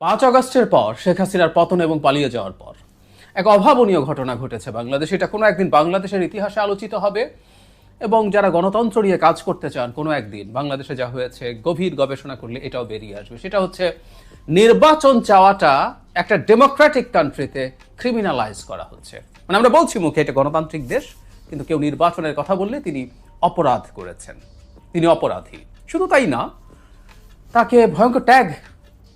5 আগস্টের পর শেখ হাসিনার পতন এবং পালিয়ে যাওয়ার পর এক অভাবনীয় ঘটনা ঘটেছে বাংলাদেশে। এটা কোনো একদিন বাংলাদেশের ইতিহাসে আলোচিত হবে এবং যারা গণতন্ত্র নিয়ে কাজ করতে চান কোনো একদিন বাংলাদেশে যা হয়েছে গভীর গবেষণা করলে এটাও বেরিয়ে আসবে। সেটা হচ্ছে নির্বাচন চাওয়াটা একটা ডেমোক্রেটিক কান্ট্রিতে ক্রিমিনালাইজ করা হচ্ছে। মানে আমরা বলছি মুখে এটা গণতান্ত্রিক দেশ, কিন্তু কেউ নির্বাচনের কথা বললে তিনি অপরাধ করেছেন, তিনি অপরাধী। শুধু তাই না, তাকে ভয়ঙ্কর ট্যাগ,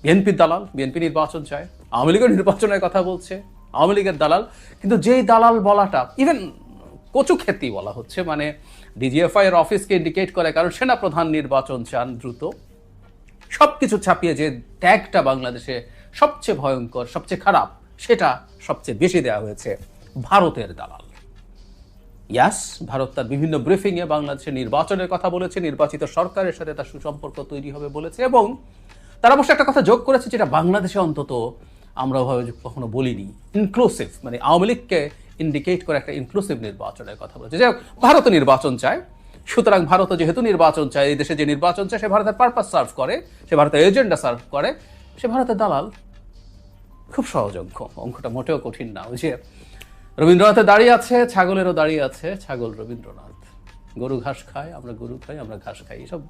বিএনপির দালাল, বিএনপি নির্বাচন চায়, আওয়ামী লীগের নির্বাচনের কথা বলছে, আওয়ামী লীগের দালাল। কিন্তু যেই দালাল বলাটা ইভেন কচু খ্যাতি বলা হচ্ছে, মানে ডিজিএফআই এর অফিসকে ইন্ডিকেট করে, কারণ সেনাপ্রধান নির্বাচন চান দ্রুত। সবকিছু ছাপিয়ে যে ট্যাগটা বাংলাদেশে সবচেয়ে ভয়ঙ্কর, সবচেয়ে খারাপ, সেটা সবচেয়ে বেশি দেওয়া হয়েছে ভারতের দালাল। ইয়াস, ভারত তার বিভিন্ন ব্রিফিংয়ে বাংলাদেশের নির্বাচনের কথা বলেছে, নির্বাচিত সরকারের সাথে তার সুসম্পর্ক তৈরি হবে বলেছে, এবং তারা অবশ্য একটা কথা যোগ করেছে যেটা বাংলাদেশে অন্তত আমরা ওভাবে কখনো বলিনি, ইনক্লুসিভ। মানে আওয়ামী লীগকে ইন্ডিকেট করে একটা ইনক্লুসিভ নির্বাচনের কথা বলেছে। যে ভারত নির্বাচন চায়, সুতরাং ভারত যেহেতু নির্বাচন চায়, এই দেশে যে নির্বাচন চায় সে ভারতের পারপাস সার্ভ করে, সে ভারতের এজেন্ডা সার্ভ করে, সে ভারতের দালাল। খুব সহজ অঙ্ক, অঙ্কটা মোটেও কঠিন না। ওই যে রবীন্দ্রনাথে দাঁড়িয়ে আছে, ছাগলেরও দাঁড়িয়ে আছে, ছাগল রবীন্দ্রনাথ। গরু ঘাস খায়, আমরা গরু খাই, আমরা ঘাস খাই, এসব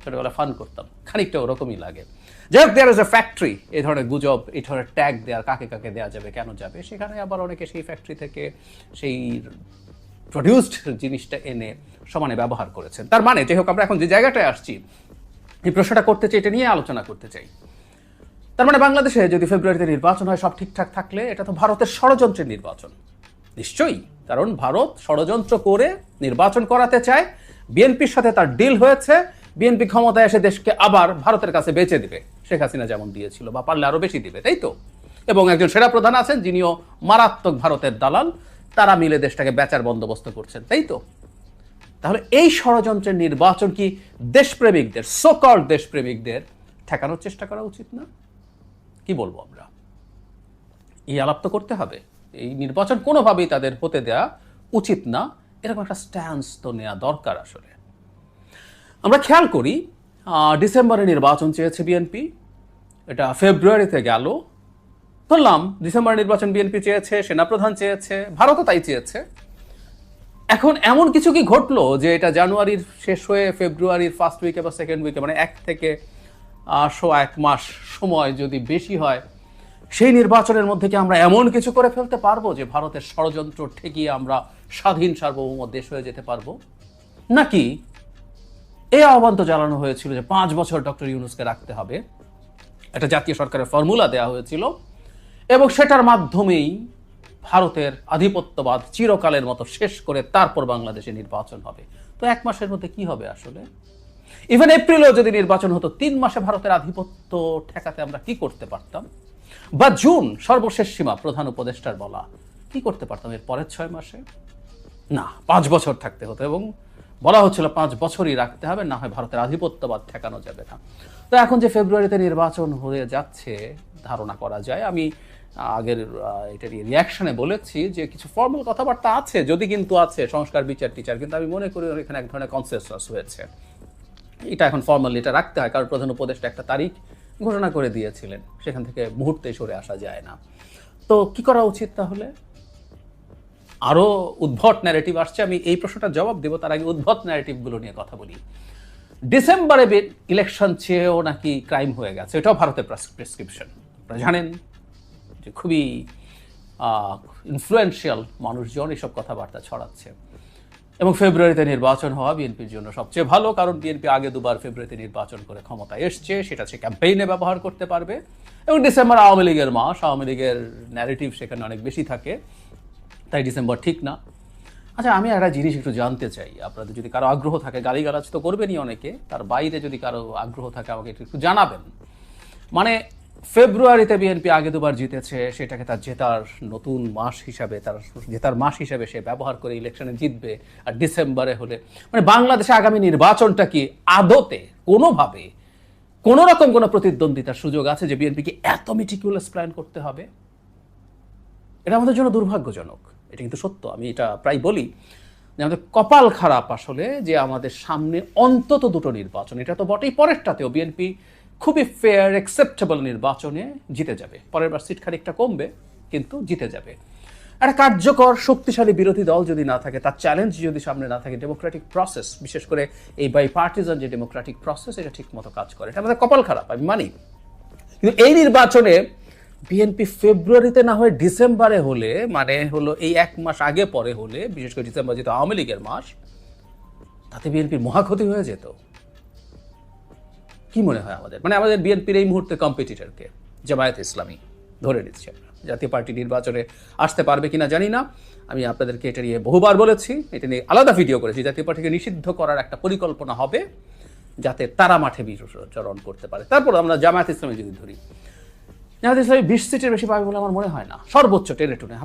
ছোটবেলা ফান করতাম, খানিকটা ওরকমই লাগে। যাই হোক, দেয়ার ইজ এ ফ্যাক্টরি, এই ধরনের গুজব, এই ধরনের ট্যাগ দেওয়ার, কাকে কাকে দেওয়া যাবে, কেন যাবে, সেখানে আবার অনেকে সেই ফ্যাক্টরি থেকে সেই প্রডিউসড জিনিসটা এনে সমানে ব্যবহার করেছেন। তার মানে যাই হোক, আমরা এখন যে জায়গাটায় আসছি, এই প্রশ্নটা করতে চাই, এটা নিয়ে আলোচনা করতে চাই। তার মানে বাংলাদেশে যদি ফেব্রুয়ারিতে নির্বাচন হয় সব ঠিকঠাক থাকলে, এটা তো ভারতের ষড়যন্ত্রের নির্বাচন নিশ্চয়ই, কারণ ভারত ষড়যন্ত্র করে নির্বাচন করাতে চায়। বিএনপির সাথে তার ডিল হয়েছে, বিএনপি ক্ষমতায় এসে দেশকে আবার ভারতের কাছে বেচে দিবে, শেখ হাসিনা যেমন দিয়েছিল, বা পারলে আরো বেশি দিবে, তাই তো? এবং একজন সেনাপ্রধান আছেন যিনিও মারাত্মক ভারতের দালাল, তারা মিলে দেশটাকে বেচার বন্দোবস্ত করছেন, তাই তো? তাহলে এই ষড়যন্ত্রের নির্বাচন কি দেশপ্রেমিকদের, সো-কল্ড দেশপ্রেমিকদের ঠেকানোর চেষ্টা করা উচিত না? কি বলবো আমরা? এই আলাপ তো করতে হবে। এই নির্বাচন কোনোভাবেই তাদের হতে দেওয়া উচিত না, এরকম একটা স্ট্যান্স তো নেওয়া দরকার। আসলে আমরা খেয়াল করি, ডিসেম্বরে নির্বাচন চেয়েছে বিএনপি, এটা ফেব্রুয়ারিতে গেল। ধরলাম ডিসেম্বরে নির্বাচন বিএনপি চেয়েছে, সেনাপ্রধান চেয়েছে, ভারতও তাই চেয়েছে। এখন এমন কিছু কি ঘটলো যে এটা জানুয়ারির শেষ হয়ে ফেব্রুয়ারির ফার্স্ট উইকে বা সেকেন্ড উইকে, মানে 1 থেকে 1 মাস সময় যদি বেশি হয়, সেই নির্বাচনের মধ্যে কি আমরা এমন কিছু করে ফেলতে পারবো যে ভারতের ষড়যন্ত্র ঠেকিয়ে আমরা স্বাধীন সার্বভৌম দেশ হয়ে যেতে পারবো? নাকি এই আহ্বান তো জানানো হয়েছিল যে 5 বছর ডক্টর ইউনূসকে রাখতে হবে, একটা জাতীয় সরকারের ফর্মুলা দেওয়া হয়েছিল, এবং সেটার মাধ্যমেই ভারতের আধিপত্যবাদ চিরকালের মতো শেষ করে তারপর বাংলাদেশে নির্বাচন হবে। তো 1 মাসের মধ্যে কি হবে আসলে? ইভেন এপ্রিলেও যদি নির্বাচন হতো, 3 মাসে ভারতের আধিপত্য ঠেকাতে আমরা কি করতে পারতাম? বা জুন সর্বশেষ সীমা, প্রধান উপদেষ্টার বলা, কি করতে পারতাম এর পরের 6 মাসে? না, 5 বছর থাকতে হতো, এবং বলা হচ্ছিল 5 বছরই রাখতে হবে, না হয় ভারতের আধিপত্যবাদ ঠেকানো যাবে না। তো এখন যে ফেব্রুয়ারিতে নির্বাচন হয়ে যাচ্ছে ধারণা করা যায়, আমি আগের এটার রিয়াকশনে বলেছি যে কিছু ফর্মাল কথাবার্তা আছে, যদি কিন্তু আছে সংস্কার বিচার টিচার, কিন্তু আমি মনে করি এখানে এক ধরনের কনসেনসাস হয়েছে। এটা এখন ফর্মালি এটা রাখতে হয়, কারণ প্রধান উপদেষ্টা একটা তারিখ ঘোষণা করে দিয়েছিলেন, সেখান থেকে মুহূর্তে সরে আসা যায় না। তো কি করা উচিত তাহলে? আরো উদ্ভট ন্যারেটিভ আসছে, আমি এই প্রশ্নটার জবাব দেবো, তার আগে উদ্ভট ন্যারেটিভগুলো নিয়ে কথা বলি। ডিসেম্বরে ইলেকশন চেয়েও নাকি ক্রাইম হয়ে গেছে, এটাও ভারতের প্রেসক্রিপশন। আপনারা জানেন যে খুবই ইনফ্লুয়েন্সিয়াল মানুষজন এসব কথাবার্তা ছড়াচ্ছে। এবং ফেব্রুয়ারিতে নির্বাচন হওয়া বিএনপির জন্য সবচেয়ে ভালো, কারণ বিএনপি আগে 2 বার ফেব্রুয়ারিতে নির্বাচন করে ক্ষমতায় এসছে, সেটা সে ক্যাম্পেইনে ব্যবহার করতে পারবে। এবং ডিসেম্বর আওয়ামী লীগের মাস, আওয়ামী লীগের ন্যারেটিভ সেখানে অনেক বেশি থাকে, তাই ডিসেম্বর ঠিক না। আচ্ছা, আমি একটা জিনিস একটু জানতে চাই, আপনাদের যদি কারো আগ্রহ থাকে, গালিগালাজ তো করবেনই অনেকে, তার বাইরে যদি কারো আগ্রহ থাকে আমাকে একটু জানাবেন। মানে ফেব্রুয়ারিতে বিএনপি আগে 2 বার জিতেছে, সেটাকে তার জেতার নতুন মাস হিসাবে, তার জেতার মাস হিসাবে সে ব্যবহার করে ইলেকশনে জিতবে, আর ডিসেম্বরে হলে মানে বাংলাদেশে আগামী নির্বাচনটা কি আদতে কোনোভাবে কোনো রকম কোনো প্রতিদ্বন্দ্বিতার সুযোগ আছে যে বিএনপিকে এত মিটিকুলাস প্ল্যান করতে হবে? এটা আমাদের জন্য দুর্ভাগ্যজনক, এটা কিন্তু সত্য। আমি এটা প্রায় বলি যে আমাদের কপাল খারাপ আসলে, যে আমাদের সামনে অন্তত 2টো নির্বাচন, এটা তো বটেই, পরেরটাতেও বিএনপি খুবই ফেয়ার অ্যাকসেপ্টেবল নির্বাচনে জিতে যাবে। পরের বার সিট খানিকটা কমবে, কিন্তু জিতে যাবে। একটা কার্যকর শক্তিশালী বিরোধী দল যদি না থাকে, তার চ্যালেঞ্জ যদি সামনে না থাকে, ডেমোক্রেটিক প্রসেস, বিশেষ করে এই বাই পার্টিজান যে ডেমোক্রেটিক প্রসেস, এটা ঠিক মতো কাজ করে। এটা আমাদের কপাল খারাপ, আমি মানি। কিন্তু এই নির্বাচনে বিএনপি ফেব্রুয়ারিতে না হয়ে ডিসেম্বরে হলে, মানে হলো এই 1 মাস আগে পরে হলে, বিশেষ করে ডিসেম্বর যেহেতু আওয়ামী লীগের মাস, তাতে বিএনপির মহাক্ষতি হয়ে যেত। কি মনে হয় আমাদের? মানে আমাদের বিএনপির এই মুহূর্তে কম্পিটিটরকে জামায়াত ইসলামী ধরে নিচ্ছে। জাতীয় পার্টি নির্বাচনে আসতে পারবে কিনা জানি না। আমি আপনাদেরকে এটা নিয়ে বহুবার বলেছি, এটা নিয়ে আলাদা ভিডিও করেছি। জাতীয় পার্টিকে নিষিদ্ধ করার একটা পরিকল্পনা হবে, যাতে তারা মাঠে বিচরণ করতে পারে। তারপর আমরা জামায়াত ইসলামী যদি ধরি, জামায়াত ইসলামী 20 সিটের বেশি পাবে বলে আমার মনে হয় না, সর্বোচ্চ টেনে টুনে।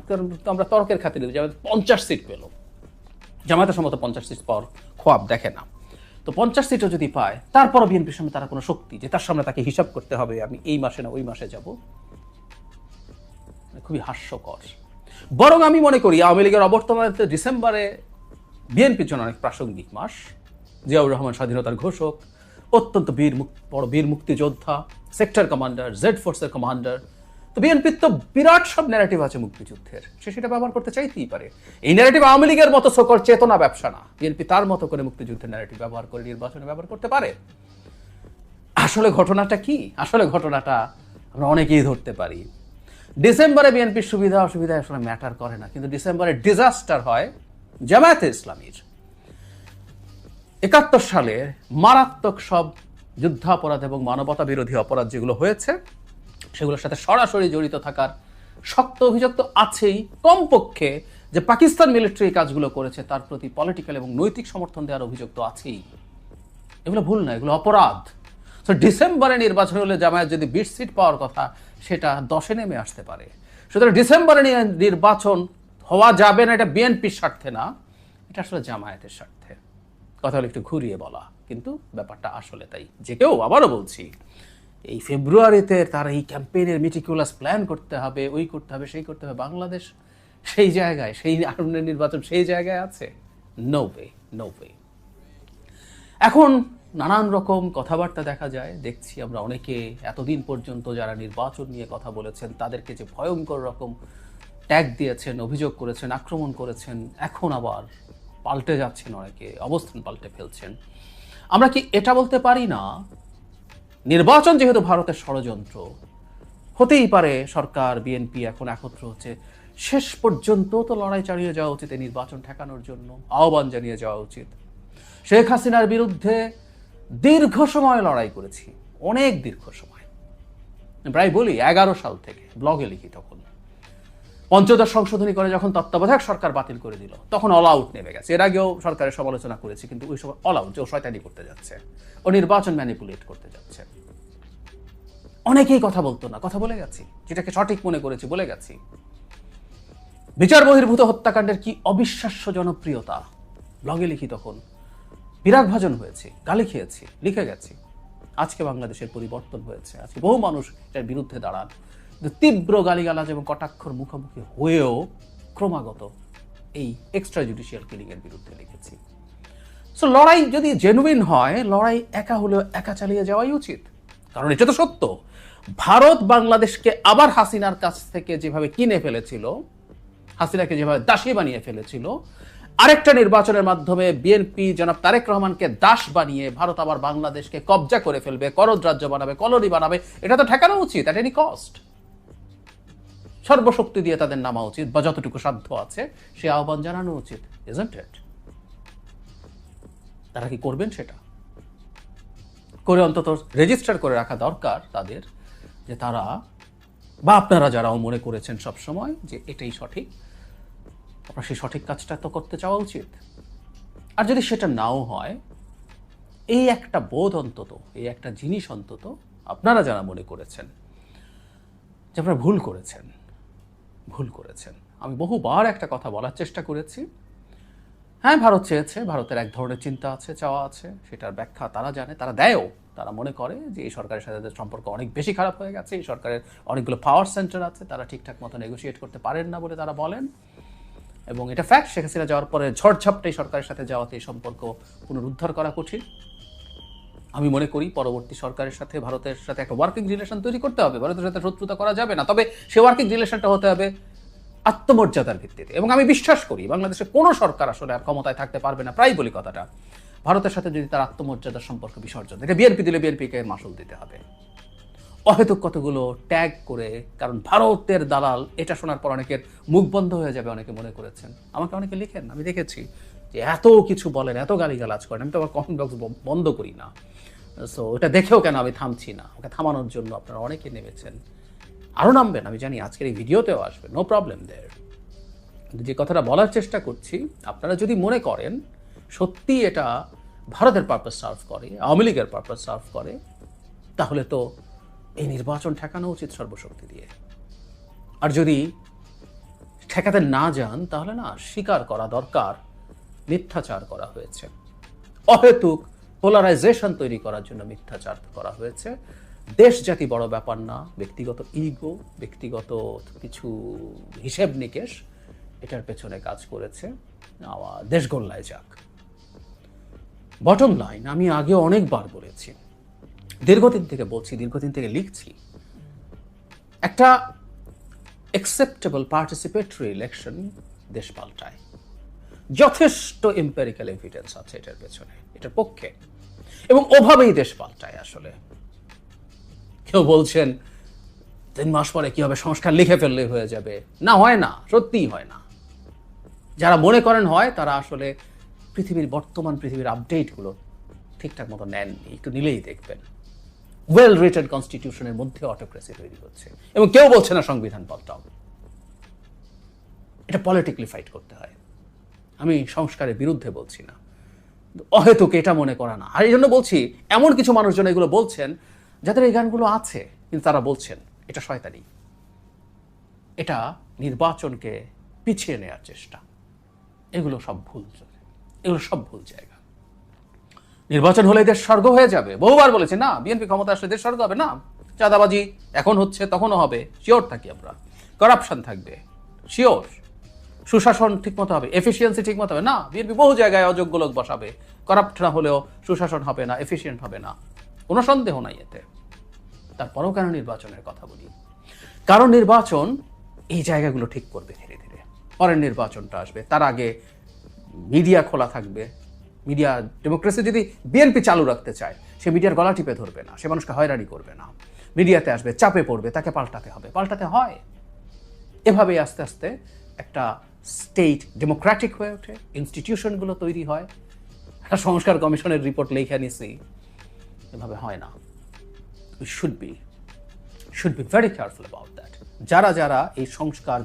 আমরা তর্কের খাতিরে জামায়াত 50 সিট পেল, জামায়াতের সম্মত 50 সিট পাওয়ার খোয়াব দেখে না। তো 50 সিটও যদি পায়, তারপরও বিএনপির সামনে তারা কোনো শক্তি যে তার সামনে তাকে হিসাব করতে হবে আমি এই মাসে না ওই মাসে যাব, খুবই হাস্যকর। বরং আমি মনে করি আওয়ামী লীগের অবর্তমানে ডিসেম্বরে বিএনপির জন্য অনেক প্রাসঙ্গিক মাস। জিয়াউর রহমান স্বাধীনতার ঘোষক, অত্যন্ত বড় বীর মুক্তিযোদ্ধা, সেক্টর কমান্ডার, জেড ফোর্সের কমান্ডার। তো বিএনপির তো বিরাট সব ন্যারেটিভ আছে মুক্তিযুদ্ধের, সে সেটা ব্যবহার করতে চাইতেই পারে। এই ন্যারেটিভ আওয়ামী লীগের মতো সকল চেতনা ব্যবসা না, বিএনপি তার মতো করে মুক্তিযুদ্ধের ন্যারেটিভ ব্যবহার করে নির্বাচনে ব্যবহার করতে পারে। আসলে ঘটনাটা কি? আসলে ঘটনাটা আমরা অনেকেই ধরতে পারি। ডিসেম্বরে বিএনপির সুবিধা অসুবিধা আসলে ম্যাটার করে না, কিন্তু ডিসেম্বরে ডিজাস্টার হয় জামায়াতে ইসলামীর। 71 সালে মারাত্মক সব যুদ্ধাপরাধ এবং মানবতা বিরোধী অপরাধ যেগুলো হয়েছে, সেগুলোর সাথে সরাসরি জড়িত থাকার শক্ত অভিযোগ তো আছেই। কমপক্ষে যে পাকিস্তান মিলিটারি কাজগুলো করেছে তার প্রতি পলিটিক্যাল এবং নৈতিক সমর্থন দেওয়ার অভিযোগ তো আছেই। এগুলো ভুল না, এগুলো অপরাধ। তো ডিসেম্বরে নির্বাচন হলে জামায়াত যদি 20 সিট পাওয়ার কথা, সেটা 10-এ নেমে আসতে পারে। সুতরাং ডিসেম্বরে নির্বাচন হওয়া যাবে না, এটা বিএনপির স্বার্থে না, এটা আসলে জামায়াতের স্বার্থে। কথা হলো একটু ঘুরিয়ে বলা, কিন্তু ব্যাপারটা আসলে তাই। যে কেউ, আবারও বলছি, এই ফেব্রুয়ারিতে তার এই ক্যাম্পেইনের মিটিকুলাস প্ল্যান করতে হবে, ওই করতে হবে, সেই করতে হবে, বাংলাদেশ সেই জায়গায়, সেই নির্বাচন সেই জায়গায় আছে? No way, no way. এখন নানান রকম কথাবার্তা দেখা যায়, দেখছি আমরা অনেকে এতদিন পর্যন্ত যারা নির্বাচন নিয়ে কথা বলেছেন তাদেরকে যে ভয়ঙ্কর রকম ট্যাগ দিয়েছেন, অভিযোগ করেছেন, আক্রমণ করেছেন, এখন আবার পাল্টে যাচ্ছেন, অনেকে অবস্থান পাল্টে ফেলছেন। আমরা কি এটা বলতে পারি না, নির্বাচন যেহেতু ভারতের ষড়যন্ত্র, হতেই পারে সরকার বিএনপি এখন একত্র হচ্ছে, শেষ পর্যন্ত তো লড়াই চালিয়ে যাওয়া উচিত এই নির্বাচন ঠেকানোর জন্য, আহ্বান জানিয়ে যাওয়া উচিত। শেখ হাসিনার বিরুদ্ধে দীর্ঘ সময় লড়াই করেছি, অনেক দীর্ঘ সময়, প্রায় বলি 11 সাল থেকে ব্লগে লিখি। তখন 15 সংশোধনী করে যখন তত্ত্বাবধায়ক সরকার বাতিল করে দিল, তখন অল আউট নেমে গেছে। এর আগেও সরকারের সমালোচনা করেছি, কিন্তু ওই সময় অল আউট, যে ও শয়তানি করতে যাচ্ছে, ও নির্বাচন ম্যানিপুলেট করতে যাচ্ছে। অনেকেই কথা বলতো না, কথা বলে গেছি, যেটাকে সঠিক মনে করেছি বলে গেছি। বিচার বহির্ভূত হত্যাকাণ্ডের কি অবিশ্বাস্য জনপ্রিয়তা, ব্লগে লিখি তখন, বিরাগ ভাজন হয়েছে, গালি খেয়েছি, লিখে গেছি। আজকে বাংলাদেশের পরিবর্তন হয়েছে, আজকে বহু মানুষ এটার বিরুদ্ধে দাঁড়ান, তীব্র গালিগালাজ এবং কটাক্ষর মুখোমুখি হয়েও ক্রমাগত এই এক্সট্রা জুডিশিয়াল কিলিং এর বিরুদ্ধে লিখেছি। সো লড়াই যদি জেনুইন হয়, লড়াই একা হলেও একা চালিয়ে যাওয়াই উচিত। কারণ এটা তো সত্য, ভারত বাংলাদেশকে আবার হাসিনার কাছ থেকে যেভাবে কিনে ফেলেছিল, হাসিনাকে যেভাবে দাসী বানিয়ে ফেলেছিল, আরেকটা নির্বাচনের মাধ্যমে বিএনপি জনাব তারেক রহমানকে দাস বানিয়ে ভারত আবার বাংলাদেশকে কবজা করে ফেলবে, করদ রাজ্য বানাবে, কলোনি বানাবে, এটা তো ঠেকানো উচিত অ্যাট এনি কস্ট। সর্বশক্তি দিয়ে তাদের নামা উচিত, বা যতটুকু সাধ্য আছে সে আহ্বান জানানো উচিত, ইজন্ট ইট? তারা কি করবেন? সেটা করে অন্তত রেজিস্টার করে রাখা দরকার তাদের, যে তারা বা আপনারা যারাও মনে করেছেন সবসময় যে এটাই সঠিক, আপনার সেই সঠিক কাজটা তো করতে চাওয়া উচিত। আর যদি সেটা নাও হয়, এই একটা বোধ অন্তত, এই একটা জিনিস অন্তত আপনারা যারা মনে করেছেন যে আপনারা ভুল করেছেন, ভুল করেছেন। আমি বহুবার একটা কথা বলার চেষ্টা করেছি, হ্যাঁ ভারত চেয়েছে, ভারতের এক ধরনের চিন্তা আছে, চাওয়া আছে, সেটার ব্যাখ্যা তারা জানে, তারা দেয়ও। তারা মনে করে যে এই সরকারের সাথে তাদের সম্পর্ক অনেক বেশি খারাপ হয়ে গেছে, এই সরকারের অনেকগুলো পাওয়ার সেন্টার আছে, তারা ঠিকঠাক মতো নেগোসিয়েট করতে পারেন না বলে তারা বলেন। এবং এটা ফ্যাক্ট, শেখ হাসিনা যাওয়ার পরে ঝড়ঝাপটাই সরকারের সাথে যাওয়াতে এই সম্পর্ক পুনরুদ্ধার করা কঠিন। আমি মনে করি পরবর্তী সরকারের সাথে ভারতের সাথে একটা ওয়ার্কিং রিলেশন তৈরি করতে হবে। ভারতের সাথে শত্রুতা করা যাবে না, তবে সে ওয়ার্কিং রিলেশনটা হতে হবে আত্মমর্যাদার ভিত্তিতে। এবং আমি বিশ্বাস করি বাংলাদেশে কোনো সরকার আসলে আর ক্ষমতায় থাকতে পারবে না, প্রায় বলি কথাটা, ভারতের সাথে যদি তার আত্মমর্যাদার সম্পর্ক বিসর্জন দেয়। বিএনপি দিলে বিএনপিকে মাসুল দিতে হবে। অহেতুক কতগুলো ট্যাগ করে, কারণ ভারতের দালাল, এটা শোনার পর অনেকের মুখ বন্ধ হয়ে যাবে, অনেকে মনে করেছেন। আমাকে অনেকে লিখেন, আমি দেখেছি যে এত কিছু বলেন, এত গালিগালাজ করেন, আমি তো আমার কমেন্ট বক্স বন্ধ করি না। সো এটা দেখেও কেন আমি থামছি না, ওকে থামানোর জন্য আপনারা অনেকে নেমেছেন, আরও নামবেন, আমি জানি আজকের এই ভিডিওতেও আসবে, নো প্রবলেম দেয়ার। কিন্তু যে কথাটা বলার চেষ্টা করছি, আপনারা যদি মনে করেন সত্যি এটা ভারতের পারপাস সার্ভ করে, আওয়ামী লীগের পারপাস সার্ভ করে, তাহলে তো এই নির্বাচন ঠেকানো উচিত সর্বশক্তি দিয়ে। আর যদি ঠেকাতে না যান, তাহলে না স্বীকার করা দরকার মিথ্যাচার করা হয়েছে, অহেতুক পোলারাইজেশন তৈরি করার জন্য মিথ্যাচার করা হয়েছে। দেশ জাতি বড় ব্যাপার না, ব্যক্তিগত ইগো, ব্যক্তিগত কিছু হিসেব নিকেশ এটার পেছনে কাজ করেছে। দেশ গোল্লায় যাক। বটম লাইন, আমি আগে অনেকবার বলেছি, দীর্ঘদিন থেকে বলছি, দীর্ঘদিন থেকে লিখছি, একটা অ্যাকসেপ্টেবল পার্টিসিপেটরি ইলেকশন দেশ পাল্টায়। যথেষ্ট এম্পেরিক্যাল এভিডেন্স আছে এটার পেছনে, এটার পক্ষে, এবং ওভাবেই দেশ পাল্টায়। আসলে কেউ বলছেন 3 মাস পরে কি হবে, সংস্কার লিখে ফেললে হয়ে যাবে। না, হয় না, সত্যিই হয় না। যারা মনে করেন হয়, তারা আসলে বর্তমান পৃথিবীর আপডেটগুলো ঠিকঠাক মতো নেননি। একটু নিলেই দেখবেন ওয়েল রিটেন কনস্টিটিউশনের মধ্যে অটোক্রেসি তৈরি হচ্ছে, এবং কেউ বলছে না সংবিধান পাল্টাও। এটা পলিটিক্যালি ফাইট করতে হয়। আমি সংস্কারের বিরুদ্ধে বলছি না, অহেতুক এটা মনে করা না। আর এই জন্য বলছি, এমন কিছু মানুষজন এগুলো বলছেন যাদের এই গানগুলো আছে, কিন্তু তারা বলছেন এটা শয়তানি, এটা নির্বাচনকে পিছিয়ে নেওয়ার চেষ্টা। এগুলো সব ভুল, এগুলো সব ভুল জায়গা। নির্বাচন হলে দেশ স্বর্গ হয়ে যাবে, বহুবার বলেছে। না, বিএনপি ক্ষমতা আসলে দেশ স্বর্গ হবে না। চাঁদাবাজি এখন হচ্ছে, তখনও হবে, শিওর থাকি আমরা। করাপশন থাকবে, শিওর। সুশাসন ঠিকমতো হবে, এফিসিয়েন্সি ঠিকমতো হবে না। বিএনপি বহু জায়গায় অযোগ্য লোক বসাবে, করাপ্ট না হলেও সুশাসন হবে না, এফিসিয়েন্ট হবে না, কোনো সন্দেহ নাই এতে। তারপরেও কেন নির্বাচনের কথা বলি? কারণ নির্বাচন এই জায়গাগুলো ঠিক করবে ধীরে ধীরে। পরের নির্বাচনটা আসবে, তার আগে মিডিয়া খোলা থাকবে। মিডিয়া ডেমোক্রেসি যদি বিএনপি চালু রাখতে চায়, সে মিডিয়ার গলা টিপে ধরবে না, সে মানুষকে হয়রানি করবে না। মিডিয়াতে আসবে, চাপে পড়বে, তাকে পাল্টাতে হবে, পাল্টাতে হয়। এভাবেই আস্তে আস্তে একটা স্টেট ডেমোক্রেটিক হয়ে ওঠে, ইনস্টিটিউশনগুলো তৈরি হয়। একটা সংস্কার কমিশনের রিপোর্ট লেখা নিছি, এভাবে হয় না। We should be very careful about that. যারা যারা এই সংস্কার